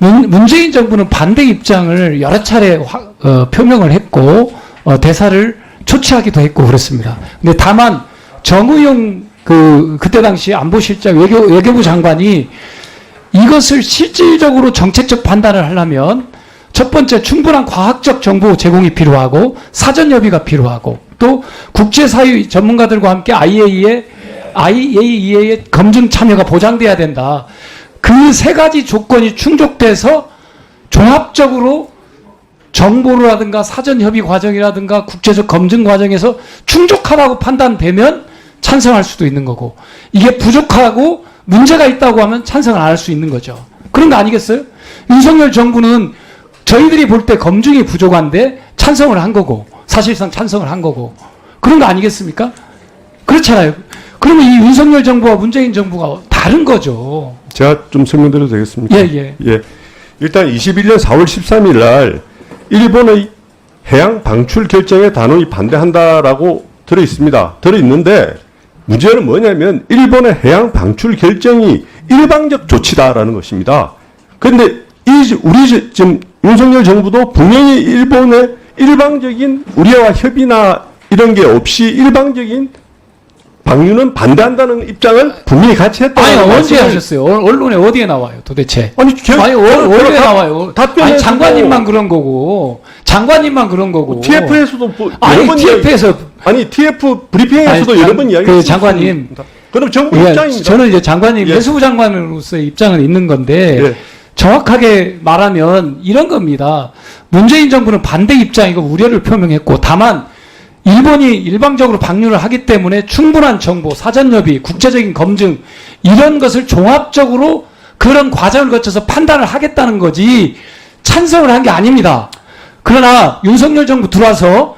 문재인 정부는 반대 입장을 여러 차례 표명을 했고 대사를 초치하기도 했고 그렇습니다. 근데 다만 정의용 그때 당시 안보실장 외교부 장관이 이것을 실질적으로 정책적 판단을 하려면 첫 번째 충분한 과학적 정보 제공이 필요하고 사전 협의가 필요하고 또 국제사회 전문가들과 함께 IAEA의 검증 참여가 보장돼야 된다. 그 세 가지 조건이 충족돼서 종합적으로 정보라든가 사전 협의 과정이라든가 국제적 검증 과정에서 충족하다고 판단되면 찬성할 수도 있는 거고 이게 부족하고 문제가 있다고 하면 찬성을 안 할 수 있는 거죠. 그런 거 아니겠어요? 윤석열 정부는 저희들이 볼 때 검증이 부족한데 찬성을 한 거고 사실상 찬성을 한 거고 그런 거 아니겠습니까? 그렇잖아요. 그러면 이 윤석열 정부와 문재인 정부가 다른 거죠. 제가 좀 설명드려도 되겠습니까? 예. 일단 21년 4월 13일 날 일본의 해양 방출 결정에 단호히 반대한다라고 들어 있습니다. 들어 있는데 문제는 뭐냐면 일본의 해양 방출 결정이 일방적 조치다라는 것입니다. 그런데 우리 지금 윤석열 정부도 분명히 일본의 일방적인 우리와 협의나 이런 게 없이 일방적인 방류는 반대한다는 입장을 분명히 같이 했다. 아니 언제 하셨어요? 언론에 어디에 나와요, 도대체? 어디에 나와요? 아니 장관님만 그런 거고, 장관님만 그런 거고. TF에서도 아니 TF에서 TF 브리핑에서도 여러 번 이야기했습니다. 그 장관님. 그럼 정부 입장입니다. 저는 이제 장관님 해수부 장관으로서의 입장은 있는 건데 정확하게 말하면 이런 겁니다. 문재인 정부는 반대 입장이고 우려를 표명했고 다만. 일본이 일방적으로 방류를 하기 때문에 충분한 정보, 사전협의, 국제적인 검증 이런 것을 종합적으로 그런 과정을 거쳐서 판단을 하겠다는 거지 찬성을 한 게 아닙니다. 그러나 윤석열 정부 들어와서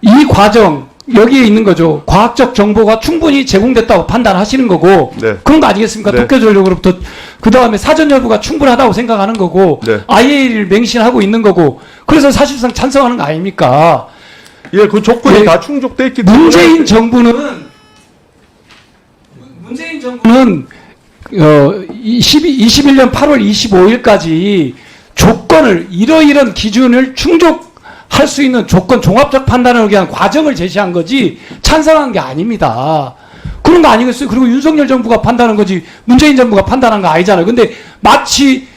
이 과정 여기에 있는 거죠. 과학적 정보가 충분히 제공됐다고 판단하시는 거고 그런 거 아니겠습니까? 도쿄전력으로부터 그 다음에 사전협의가 충분하다고 생각하는 거고 IAEA를 맹신하고 있는 거고 그래서 사실상 찬성하는 거 아닙니까? 예, 그 조건이 다 충족돼 있기 때문에 문재인 정부는 21년 8월 25일까지 조건을 이러이런 기준을 충족할 수 있는 조건 종합적 판단을 위한 과정을 제시한 거지 찬성한 게 아닙니다. 그런 거 아니겠어요? 그리고 윤석열 정부가 판단한 거지 문재인 정부가 판단한 거 아니잖아요. 근데 마치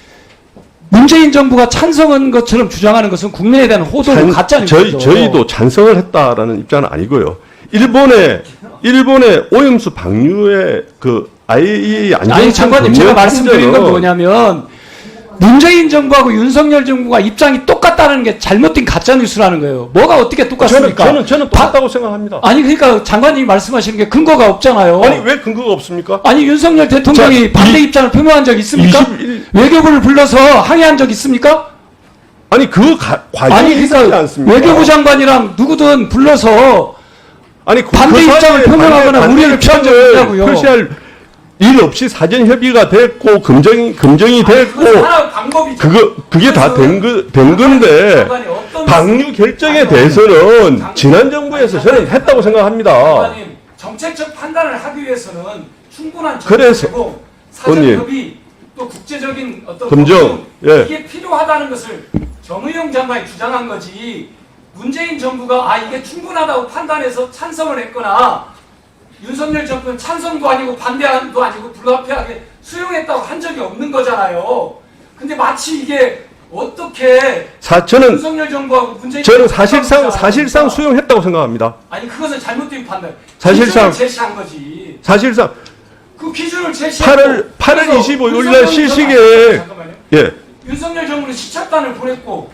문재인 정부가 찬성한 것처럼 주장하는 것은 국내에 대한 호도로 가짜뉴스죠. 저희도 찬성을 했다라는 입장은 아니고요. 일본의 오염수 방류의 그 IAEA 아니 장관님 제가 말씀드린 건 뭐냐면 문재인 정부하고 윤석열 정부가 입장이 똑같다는 게 잘못된 가짜뉴스라는 거예요. 뭐가 어떻게 똑같습니까? 저는 똑같다고 생각합니다. 아니 그러니까 장관님이 말씀하시는 게 근거가 없잖아요. 아니 왜 근거가 없습니까? 아니 윤석열 대통령이 반대 입장을 표명한 적 있습니까? 외교부를 불러서 항의한 적 있습니까? 아니 그 과정이 있지 않습니까? 외교부 장관이랑 누구든 불러서 반대 입장을 표명하거나 우려를 표한 적이 있냐고요. 표시할 일 없이 사전 협의가 됐고 검증이 됐고 그게 다 된 건데 방류 결정에 대해서는 지난 정부에서 저는 했다고 생각합니다. 정책적 판단을 하기 위해서는 충분한 그래서 사전 협의 또 국제적인 어떤 검증 이게 필요하다는 것을 정의용 장관이 주장한 거지 문재인 정부가 이게 충분하다고 판단해서 찬성을 했거나 윤석열 정부는 찬성도 아니고 반대도 아니고 불가피하게 수용했다고 한 적이 없는 거잖아요. 근데 마치 이게 어떻게 윤석열 정부하고 문재인 저는 사실상 수용했다고 생각합니다. 아니 그것은 잘못된 판단. 사실상 기준을 제시한 거지. 사실상 그 기준을 제시하고 8월 25일 날 실시계에 잠깐만요. 윤석열 정부는 시착단을 보냈고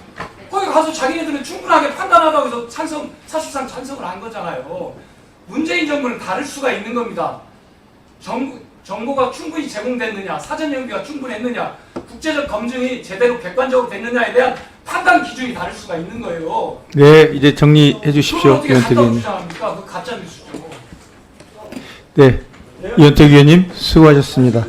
거기 가서 자기네들은 충분하게 판단하다고 해서 사실상 찬성을 한 거잖아요. 문재인 정부는 다를 수가 있는 겁니다. 정보가 충분히 제공됐느냐, 사전 연기가 충분했느냐, 국제적 검증이 제대로 객관적으로 됐느냐에 대한 판단 기준이 다를 수가 있는 거예요. 네, 이제 정리해 주십시오. 어떻게 이현택 의원님. 주장합니까? 그 가짜 뉴스죠. 네, 이현택 의원님 수고하셨습니다.